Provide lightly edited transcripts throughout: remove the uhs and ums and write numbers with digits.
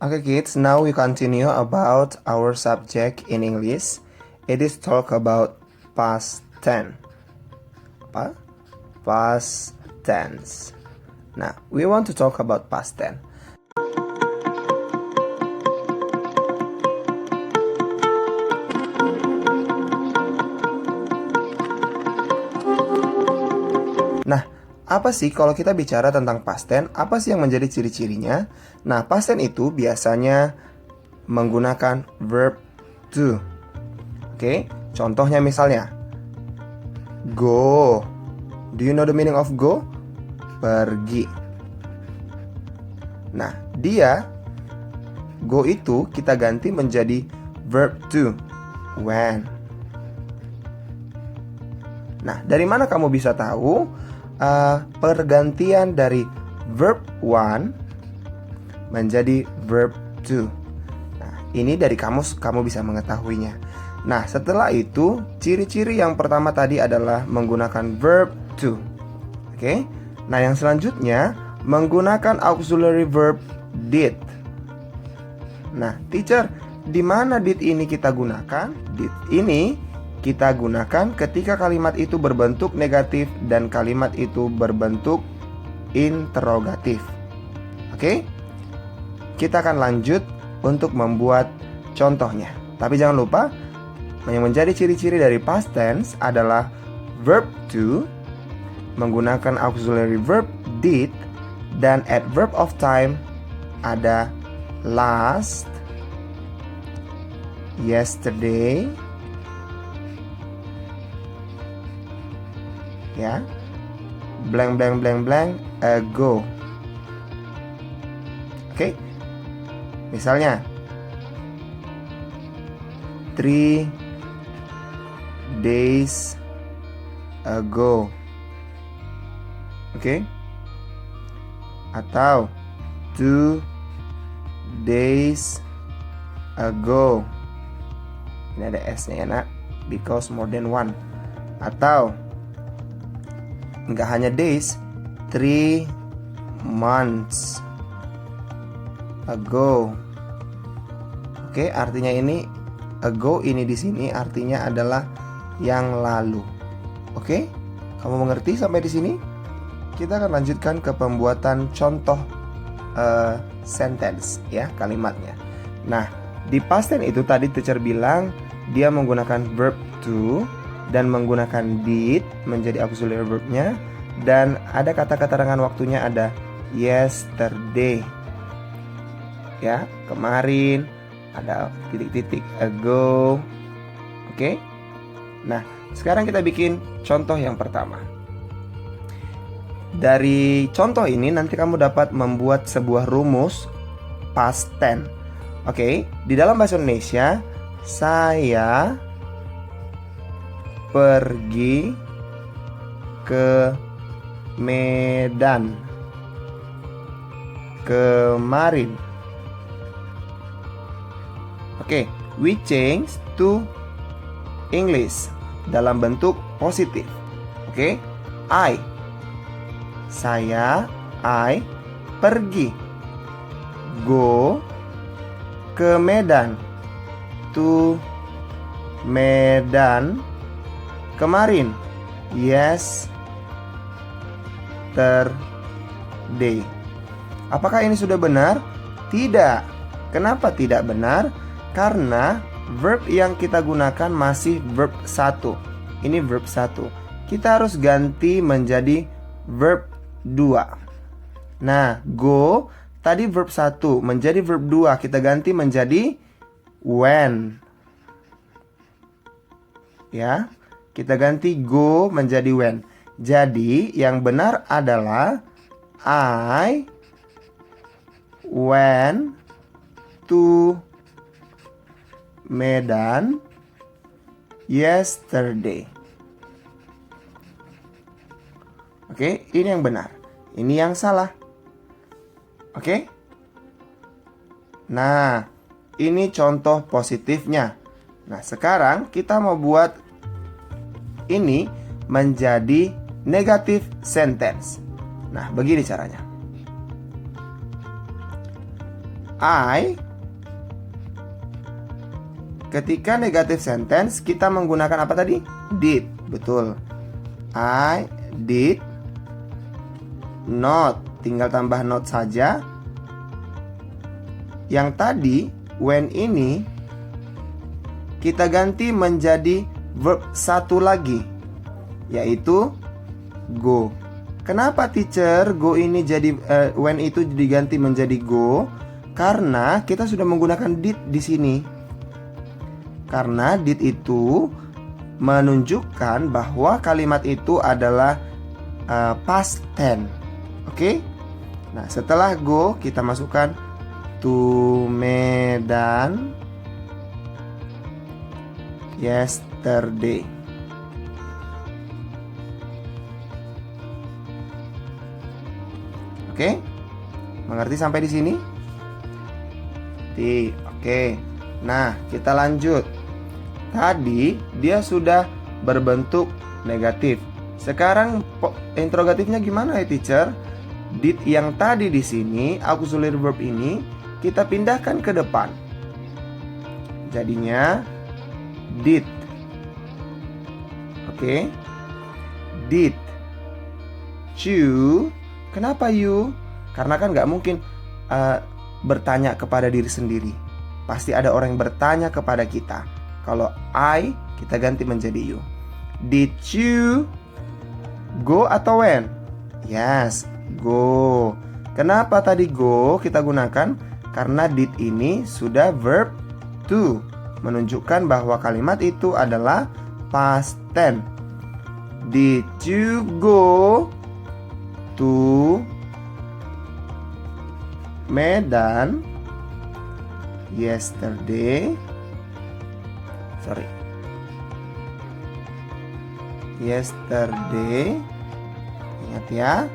Okay kids, now we continue about our subject in English. It is talk about past tense. Apa? Past tense. Nah, we want to talk about past tense. Nah, apa sih kalau kita bicara tentang past tense? Apa sih yang menjadi ciri-cirinya? Nah, past tense itu biasanya menggunakan verb to. Oke, contohnya misalnya go. Do you know the meaning of go? Pergi. Nah, dia go itu kita ganti menjadi verb to when. Nah, dari mana kamu bisa tahu pergantian dari verb one menjadi verb to? Nah, ini dari kamus kamu bisa mengetahuinya. Nah, setelah itu ciri-ciri yang pertama tadi adalah menggunakan verb to. Oke? Nah, yang selanjutnya menggunakan auxiliary verb did. Nah, teacher, di mana did ini kita gunakan? Did ini kita gunakan ketika kalimat itu berbentuk negatif dan kalimat itu berbentuk interrogatif. Oke? Kita akan lanjut untuk membuat contohnya. Tapi jangan lupa, yang menjadi ciri-ciri dari past tense adalah verb to, menggunakan auxiliary verb did, dan adverb of time ada last, yesterday, ya, blank blank blank blank ago. Oke. Misalnya 3 days ago. Oke. Atau 2 days ago. Ini ada S-nya ya nak, because more than one. Atau nggak hanya days, 3 months ago. Oke, artinya ini ago ini di sini artinya adalah yang lalu. Oke, kamu mengerti sampai di sini? Kita akan lanjutkan ke pembuatan contoh sentence ya, kalimatnya. Nah, di past tense itu tadi teacher bilang dia menggunakan verb to dan menggunakan did menjadi auxiliary verbnya, dan ada kata-kata dengan waktunya ada yesterday ya, kemarin, ada titik-titik ago. Oke. Nah, sekarang kita bikin contoh yang pertama. Dari contoh ini nanti kamu dapat membuat sebuah rumus past tense. Oke, di dalam bahasa Indonesia, saya pergi ke Medan kemarin. Oke, we change to English dalam bentuk positif. Oke, saya pergi. Go ke Medan, to Medan kemarin, yesterday. Apakah ini sudah benar? Tidak. Kenapa tidak benar? Karena verb yang kita gunakan masih verb 1. Ini verb 1. Kita harus ganti menjadi verb 2. Nah, go tadi verb 1 menjadi verb 2, kita ganti menjadi when. Ya, kita ganti go menjadi when. Jadi yang benar adalah I went to Medan yesterday. Oke, ini yang benar. Ini yang salah. Oke. Nah, ini contoh positifnya. Nah, sekarang kita mau buat ini menjadi negative sentence. Nah, begini caranya. I. Ketika negative sentence kita menggunakan apa tadi? Did. Betul. I did not. Tinggal tambah not saja. Yang tadi when ini kita ganti menjadi verb satu lagi, yaitu go. Kenapa teacher go ini jadi when itu diganti menjadi go? Karena kita sudah menggunakan did di sini. Karena did itu menunjukkan bahwa kalimat itu adalah past tense. Oke? Nah, setelah go kita masukkan to Medan yesterday. Oke? Mengerti sampai di sini? Oke. Nah, kita lanjut. Tadi dia sudah berbentuk negatif. Sekarang interrogatifnya gimana ya, teacher? Did yang tadi di sini, auxiliary verb ini kita pindahkan ke depan. Jadinya did. Oke. Did you. Kenapa you? Karena kan nggak mungkin bertanya kepada diri sendiri. Pasti ada orang yang bertanya kepada kita. Kalau I, kita ganti menjadi you. Did you go atau when? Yes, go. Kenapa tadi go kita gunakan? Karena did ini sudah verb to, menunjukkan bahwa kalimat itu adalah past tense. Did you go to Medan yesterday? Yesterday. Ingat ya.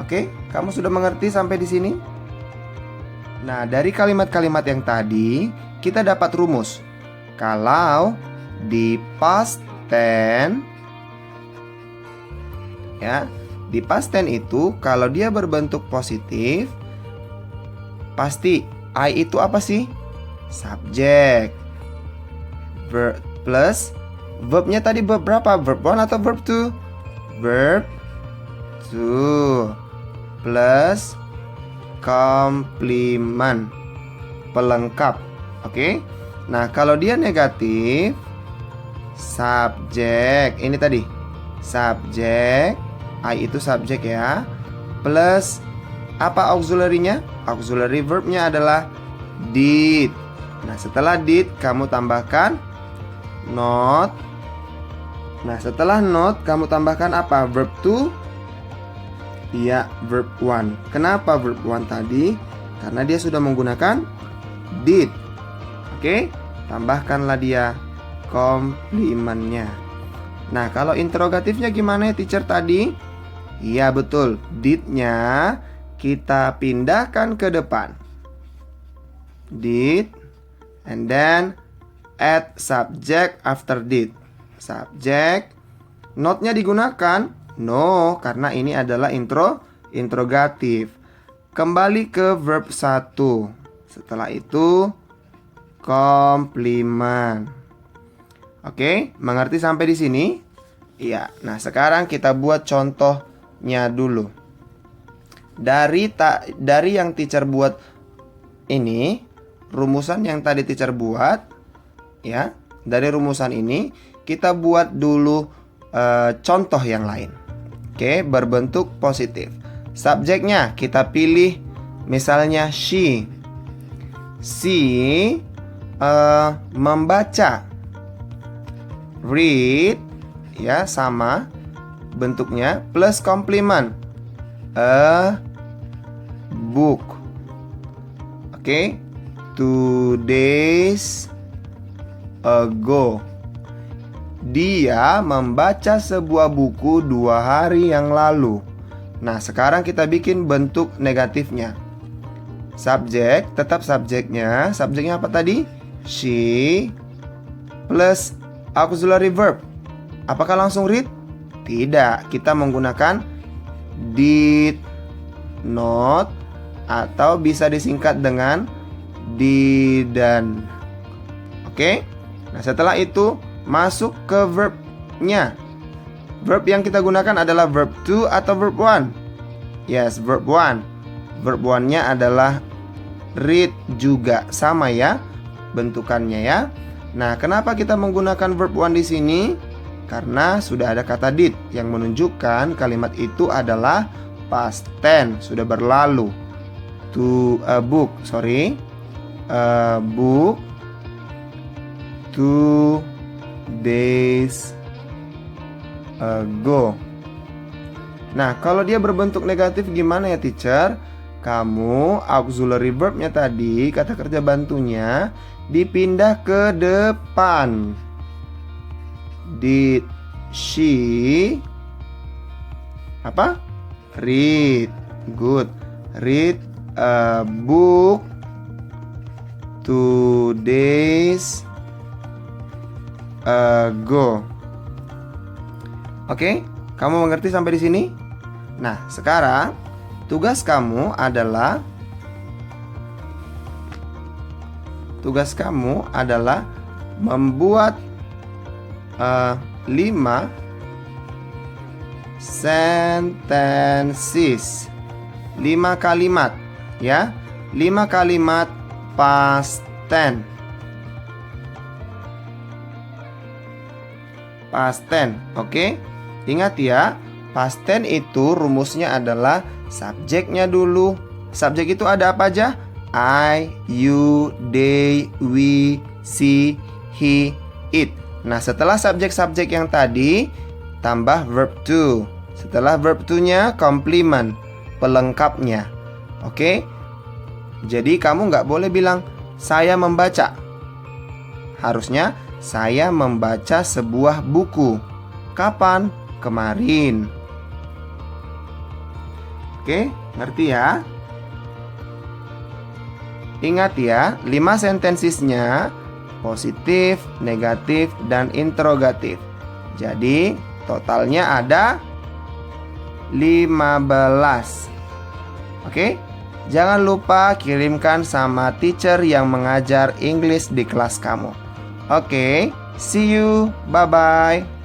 Oke, kamu sudah mengerti sampai di sini? Nah, dari kalimat-kalimat yang tadi kita dapat rumus. Kalau di past tense, ya, di past tense itu kalau dia berbentuk positif, pasti I itu apa sih? Subjek. Verb plus verbnya tadi verb berapa? Verb 1 atau verb 2? Verb 2 plus complement, pelengkap. Oke. Nah, kalau dia negatif, subjek. Ini tadi subjek, I itu subjek ya. Plus apa auxiliary-nya? Auxiliary verb-nya adalah did. Nah, setelah did kamu tambahkan not. Nah, setelah not kamu tambahkan apa? Verb 2? Iya, verb 1. Kenapa verb 1 tadi? Karena dia sudah menggunakan did. Oke, tambahkanlah dia komplimennya. Nah, kalau interrogatifnya gimana ya, teacher tadi? Iya, betul. Did-nya kita pindahkan ke depan. Did, and then add subject after did. Subject. Not-nya digunakan? No, karena ini adalah interrogatif. Kembali ke verb 1. Setelah itu komplimen. Oke, mengerti sampai di sini? Iya. Nah, sekarang kita buat contohnya dulu. Dari yang teacher buat ini, rumusan yang tadi teacher buat, ya. Dari rumusan ini kita buat dulu contoh yang lain. Oke, berbentuk positif. Subjeknya kita pilih misalnya she. She membaca. Read, ya, sama bentuknya, plus complement, a book. Oke, 2 days ago. Dia membaca sebuah buku 2 hari yang lalu. Nah, sekarang kita bikin bentuk negatifnya. Subjek, tetap subjeknya. Subjeknya apa tadi? She plus auxiliary verb. Apakah langsung read? Tidak, kita menggunakan did not atau bisa disingkat dengan didn't. Oke? Nah, setelah itu masuk ke verbnya. Verb yang kita gunakan adalah verb to atau verb one? Yes, verb one. Verb one-nya adalah read juga, sama ya bentukannya ya. Nah, kenapa kita menggunakan verb one di sini? Karena sudah ada kata did yang menunjukkan kalimat itu adalah past tense, sudah berlalu. To a book, a book 2 days ago. Nah, kalau dia berbentuk negatif gimana ya teacher? Kamu auxiliary verbnya tadi, kata kerja bantunya dipindah ke depan. Did she read? Good. Read a book 2 days ago. Oke, kamu mengerti sampai di sini? Nah, sekarang tugas kamu adalah membuat 5 sentences, 5 kalimat ya, 5 kalimat past tense. Past tense, oke? Ingat ya, past tense itu rumusnya adalah subjeknya dulu. Subjek itu ada apa aja? I, you, they, we, she, he, it. Nah, setelah subjek-subjek yang tadi tambah verb to. Setelah verb to-nya complement, pelengkapnya. Oke? Jadi kamu nggak boleh bilang saya membaca. Harusnya saya membaca sebuah buku. Kapan? Kemarin. Oke, ngerti ya? Ingat ya, 5 sentensisnya positif, negatif, dan interrogatif. Jadi totalnya ada 15. Oke? Jangan lupa kirimkan sama teacher yang mengajar English di kelas kamu. Oke, see you, bye-bye.